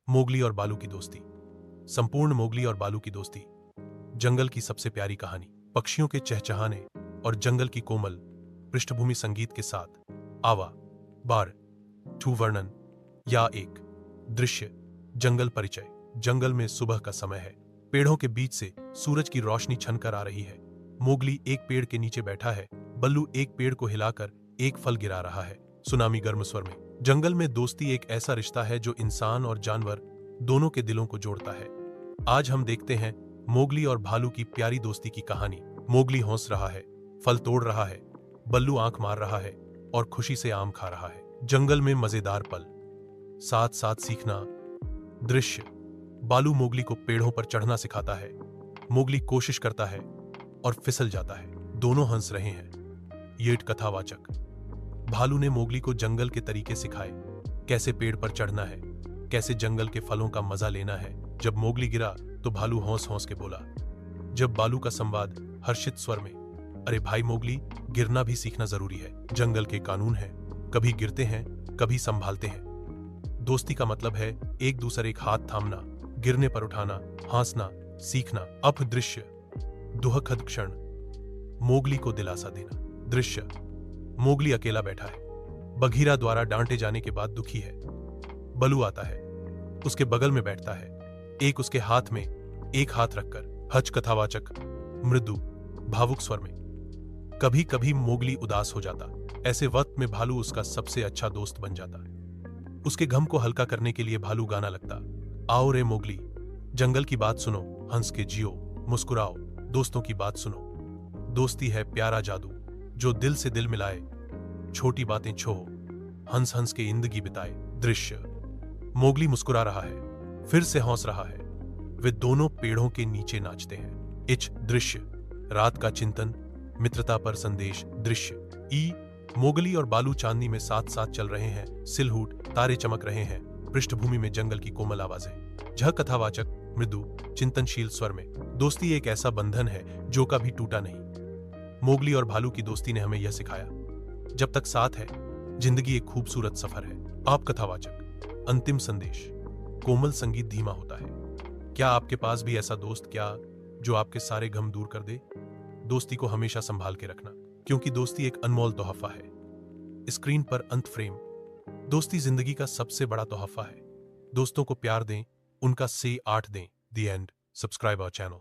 Mowgli और बालू की दोस्ती। संपूर्ण मोगली और बालू की दोस्ती जंगल की सबसे प्यारी कहानी, पक्षियों के चहचहाने और जंगल की कोमल पृष्ठभूमि संगीत के साथ। आवा बार टू वर्णन या एक दृश्य। जंगल परिचय। जंगल में सुबह का समय है। पेड़ों के बीच से सूरज की रोशनी छनकर आ रही है। मोगली एक पेड़ के नीचे बैठा है। बल्लू एक पेड़ को हिलाकर एक फल गिरा रहा है। सुनामी गर्म स्वर में। जंगल में दोस्ती एक ऐसा रिश्ता है जो इंसान और जानवर दोनों के दिलों को जोड़ता है। आज हम देखते हैं मोगली और भालू की प्यारी दोस्ती की कहानी। मोगली हंस रहा है, फल तोड़ रहा है, बल्लू आंख मार रहा है और खुशी से आम खा रहा है। जंगल में मजेदार पल, साथ साथ सीखना। दृश्य। बालू मोगली को पेड़ों पर चढ़ना सिखाता है। मोगली कोशिश करता है और फिसल जाता है। दोनों हंस रहे हैं। ये कथावाचक। भालू ने मोगली को जंगल के तरीके सिखाए, कैसे पेड़ पर चढ़ना है, कैसे जंगल के फलों का मजा लेना है। जब मोगली गिरा तो भालू हौस हौस के बोला। जब बालू का संवाद हर्षित स्वर में, अरे भाई मोगली, गिरना भी सीखना जरूरी है। जंगल के कानून है, कभी गिरते हैं, कभी संभालते हैं। दोस्ती का मतलब है एक दूसरे का हाथ थामना, गिरने पर उठाना, हंसना, सीखना। अब दृश्य। दुखद क्षण। मोगली को दिलासा देना। दृश्य। मोगली अकेला बैठा है। बघीरा द्वारा डांटे जाने के बाद दुखी है। बलू आता है, उसके बगल में बैठता है, एक उसके हाथ में एक हाथ रखकर। हज कथावाचक। मृदु भावुक स्वर में। कभी कभी मोगली उदास हो जाता। ऐसे वक्त में भालू उसका सबसे अच्छा दोस्त बन जाता। उसके गम को हल्का करने के लिए भालू गाना लगता। आओ रे मोगली, जंगल की बात सुनो, हंस के जियो, मुस्कुराओ, दोस्तों की बात सुनो। दोस्ती है प्यारा जादू जो दिल से दिल मिलाए, छोटी बातें छो, हंस हंस के जिंदगी बिताए। दृश्य। मोगली मुस्कुरा रहा है, फिर से हंस रहा है। वे दोनों पेड़ों के नीचे नाचते हैं। इच दृश्य। रात का चिंतन, मित्रता पर संदेश। दृश्य। ई मोगली और बालू चांदनी में साथ साथ चल रहे हैं। सिलहूट, तारे चमक रहे हैं। पृष्ठभूमि में जंगल की कोमल आवाजें। झ कथावाचक। मृदु चिंतनशील स्वर में। दोस्ती एक ऐसा बंधन है जो कभी टूटा नहीं। मोगली और भालू की दोस्ती ने हमें यह सिखाया, जब तक साथ है जिंदगी एक खूबसूरत सफर है। आप कथावाचक। अंतिम संदेश। कोमल संगीत धीमा होता है। क्या आपके पास भी ऐसा दोस्त क्या जो आपके सारे गम दूर कर दे? दोस्ती को हमेशा संभाल के रखना, क्योंकि दोस्ती एक अनमोल तोहफा है। स्क्रीन पर अंत फ्रेम। दोस्ती जिंदगी का सबसे बड़ा तोहफा है। दोस्तों को प्यार दें, उनका से 8 दें। The end. Subscribe our channel.